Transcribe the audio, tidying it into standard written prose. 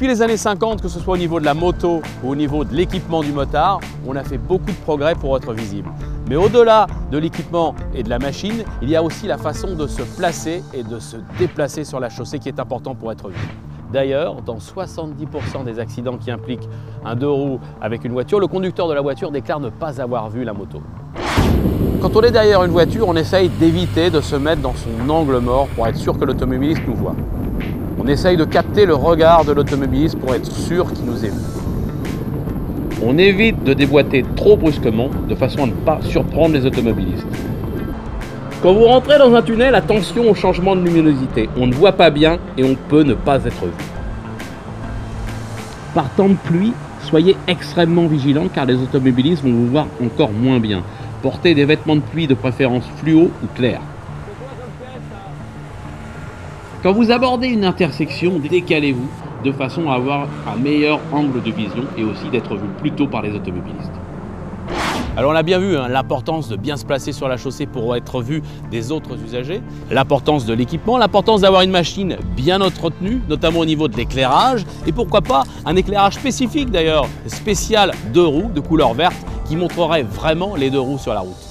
Depuis les années 50, que ce soit au niveau de la moto ou au niveau de l'équipement du motard, on a fait beaucoup de progrès pour être visible. Mais au-delà de l'équipement et de la machine, il y a aussi la façon de se placer et de se déplacer sur la chaussée qui est important pour être vu. D'ailleurs, dans 70% des accidents qui impliquent un deux roues avec une voiture, le conducteur de la voiture déclare ne pas avoir vu la moto. Quand on est derrière une voiture, on essaye d'éviter de se mettre dans son angle mort pour être sûr que l'automobiliste nous voit. On essaye de capter le regard de l'automobiliste pour être sûr qu'il nous ait vu. On évite de déboîter trop brusquement de façon à ne pas surprendre les automobilistes. Quand vous rentrez dans un tunnel, attention au changement de luminosité. On ne voit pas bien et on peut ne pas être vu. Par temps de pluie, soyez extrêmement vigilants car les automobilistes vont vous voir encore moins bien. Portez des vêtements de pluie de préférence fluo ou clairs. Quand vous abordez une intersection, décalez-vous de façon à avoir un meilleur angle de vision et aussi d'être vu plus tôt par les automobilistes. Alors on a bien vu l'importance de bien se placer sur la chaussée pour être vu des autres usagers, l'importance de l'équipement, l'importance d'avoir une machine bien entretenue, notamment au niveau de l'éclairage, et pourquoi pas un éclairage spécifique d'ailleurs, spécial deux roues de couleur verte qui montrerait vraiment les deux roues sur la route.